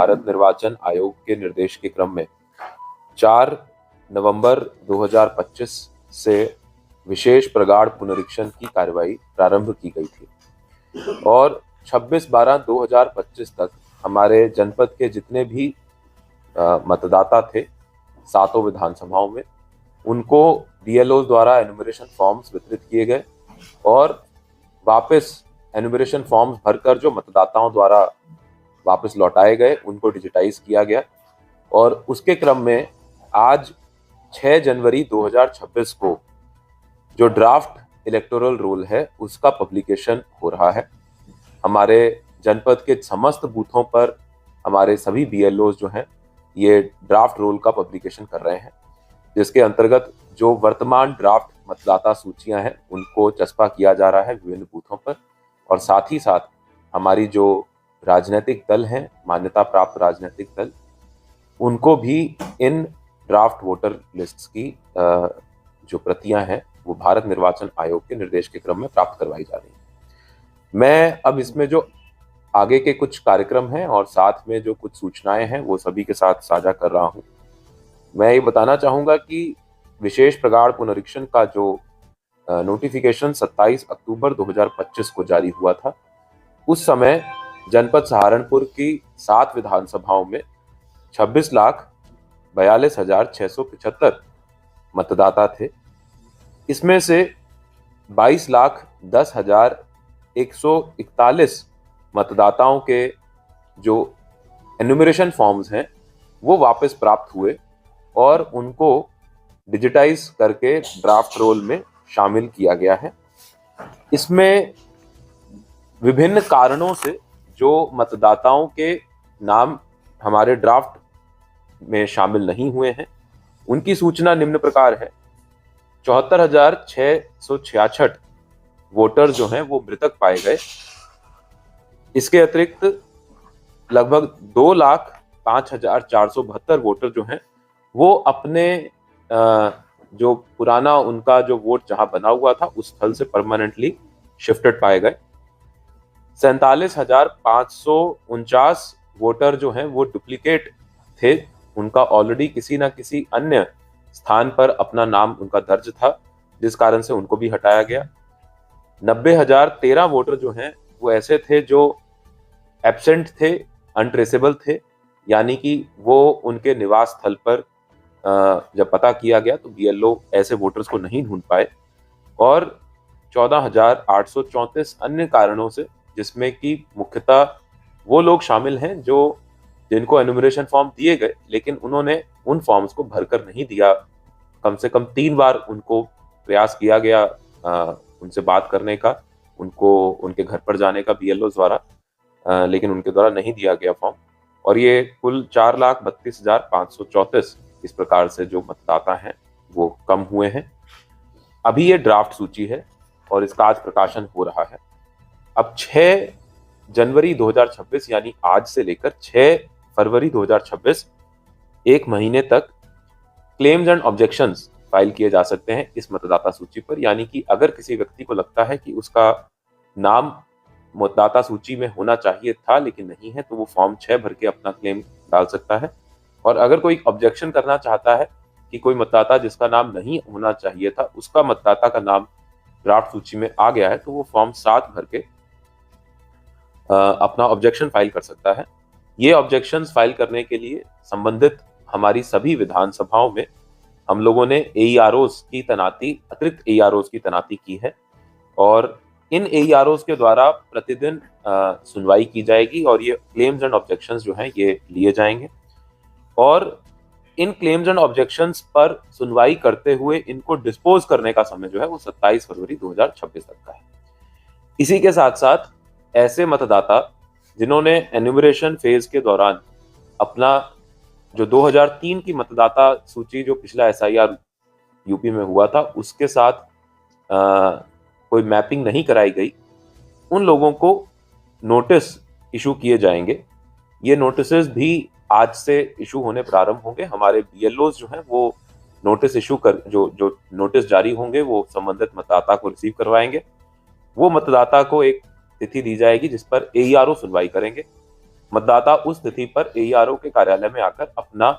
भारत निर्वाचन आयोग के निर्देश के क्रम में 4 नवंबर 2025 से विशेष प्रगाढ़ पुनरीक्षण की कार्यवाही प्रारंभ की गई थी और 26/12/2025 तक हमारे जनपद के जितने भी मतदाता थे सातों विधानसभाओं में, उनको बीएलओ द्वारा एनुमरेशन फॉर्म्स वितरित किए गए और वापस एनुमरेशन फॉर्म्स भरकर जो मतदाताओं द्वारा वापस लौटाए गए उनको डिजिटाइज किया गया। और उसके क्रम में आज 6 जनवरी 2026 को जो ड्राफ्ट इलेक्टोरल रोल है उसका पब्लिकेशन हो रहा है। हमारे जनपद के समस्त बूथों पर हमारे सभी बीएलओ जो हैं ये ड्राफ्ट रोल का पब्लिकेशन कर रहे हैं, जिसके अंतर्गत जो वर्तमान ड्राफ्ट मतदाता सूचियां हैं उनको चस्पा किया जा रहा है विभिन्न बूथों पर। और साथ ही साथ हमारी जो राजनीतिक दल हैं, मान्यता प्राप्त राजनीतिक दल, उनको भी इन ड्राफ्ट वोटर लिस्ट्स की जो प्रतियां हैं वो भारत निर्वाचन आयोग के निर्देश के क्रम में प्राप्त करवाई जा रही है। मैं अब इसमें जो आगे के कुछ कार्यक्रम हैं और साथ में जो कुछ सूचनाएं हैं वो सभी के साथ साझा कर रहा हूं। मैं ये बताना चाहूँगा कि विशेष प्रगाढ़ पुनरीक्षण का जो नोटिफिकेशन 27 अक्टूबर 2025 को जारी हुआ था, उस समय जनपद सहारनपुर की 7 विधानसभाओं में 26,42,675 मतदाता थे। इसमें से 22,10,141 मतदाताओं के जो एनुमरेशन फॉर्म्स हैं वो वापस प्राप्त हुए और उनको डिजिटाइज करके ड्राफ्ट रोल में शामिल किया गया है। इसमें विभिन्न कारणों से जो मतदाताओं के नाम हमारे ड्राफ्ट में शामिल नहीं हुए हैं उनकी सूचना निम्न प्रकार है। 74,666 वोटर जो हैं वो मृतक पाए गए। इसके अतिरिक्त लगभग 2,05,472 वोटर जो हैं वो अपने जो पुराना उनका जो वोट जहां बना हुआ था उस स्थल से परमानेंटली शिफ्टेड पाए गए। 47,549 वोटर जो हैं वो डुप्लीकेट थे, उनका ऑलरेडी किसी ना किसी अन्य स्थान पर अपना नाम उनका दर्ज था, जिस कारण से उनको भी हटाया गया। 90,013 वोटर जो हैं वो ऐसे थे जो एब्सेंट थे, अनट्रेसेबल थे, यानी कि वो उनके निवास स्थल पर जब पता किया गया तो बीएलओ ऐसे वोटर्स को नहीं ढूंढ पाए। और 14,834 अन्य कारणों से, जिसमें कि मुख्यतः वो लोग शामिल हैं जो जिनको एनुमरेशन फॉर्म दिए गए लेकिन उन्होंने उन फॉर्म्स को भरकर नहीं दिया। कम से कम 3 बार उनको प्रयास किया गया उनसे बात करने का, उनको उनके घर पर जाने का बीएलओ द्वारा, लेकिन उनके द्वारा नहीं दिया गया फॉर्म। और ये कुल 4,32,534 इस प्रकार से जो मतदाता हैं वो कम हुए हैं। अभी ये ड्राफ्ट सूची है और इसका आज प्रकाशन हो रहा है। अब 6 जनवरी 2026 यानी आज से लेकर 6 फरवरी 2026 एक महीने तक क्लेम्स एंड ऑब्जेक्शंस फाइल किए जा सकते हैं इस मतदाता सूची पर। यानी कि अगर किसी व्यक्ति को लगता है कि उसका नाम मतदाता सूची में होना चाहिए था लेकिन नहीं है, तो वो फॉर्म 6 भर के अपना क्लेम डाल सकता है। और अगर कोई ऑब्जेक्शन करना चाहता है कि कोई मतदाता जिसका नाम नहीं होना चाहिए था उसका मतदाता का नाम ड्राफ्ट सूची में आ गया है, तो वो फॉर्म 7 भर के अपना ऑब्जेक्शन फाइल कर सकता है। ये ऑब्जेक्शंस फाइल करने के लिए संबंधित हमारी सभी विधानसभाओं में हम लोगों ने एईआरओस की तैनाती, अतिरिक्त एईआरओस की तैनाती की है और इन एईआरओस के द्वारा प्रतिदिन सुनवाई की जाएगी और ये क्लेम्स एंड ऑब्जेक्शंस जो हैं ये लिए जाएंगे। और इन क्लेम्स एंड ऑब्जेक्शंस पर सुनवाई करते हुए इनको डिस्पोज करने का समय जो है वो 27 फरवरी 2026 तक का है। इसी के साथ साथ ऐसे मतदाता जिन्होंने एन्यूमरेशन फेज के दौरान अपना जो 2003 की मतदाता सूची जो पिछला एसआईआर यूपी में हुआ था उसके साथ कोई मैपिंग नहीं कराई गई, उन लोगों को नोटिस इशू किए जाएंगे। ये नोटिसेस भी आज से इशू होने प्रारंभ होंगे। हमारे बीएलओज जो हैं वो नोटिस इशू कर जो नोटिस जारी होंगे वो संबंधित मतदाता को रिसीव करवाएंगे। वो मतदाता को एक तिथि दी जाएगी जिस पर एईआरओ सुनवाई करेंगे मतदाता उस तिथि पर एईआरओ के कार्यालय में आकर अपना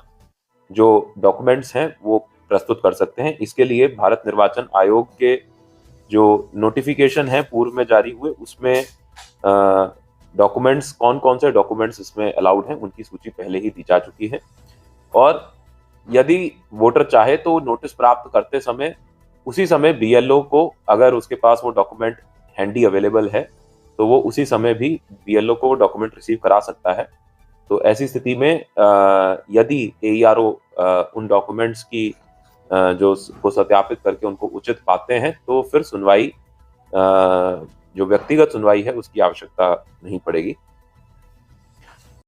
जो डॉक्यूमेंट्स हैं वो प्रस्तुत कर सकते हैं। इसके लिए भारत निर्वाचन आयोग के जो नोटिफिकेशन है पूर्व में जारी हुए, उसमें डॉक्यूमेंट्स, कौन कौन से डॉक्यूमेंट्स इसमें अलाउड हैं उनकी सूची पहले ही दी जा चुकी है। और यदि वोटर चाहे तो नोटिस प्राप्त करते समय उसी समय बीएलओ को, अगर उसके पास वो डॉक्यूमेंट हैंडी अवेलेबल है, तो वो उसी समय भी बीएलओ को डॉक्यूमेंट रिसीव करा सकता है। तो ऐसी स्थिति में यदि एईआरओ उन डॉक्यूमेंट्स की जो को सत्यापित करके उनको उचित पाते हैं, तो फिर सुनवाई, जो व्यक्तिगत सुनवाई है, उसकी आवश्यकता नहीं पड़ेगी।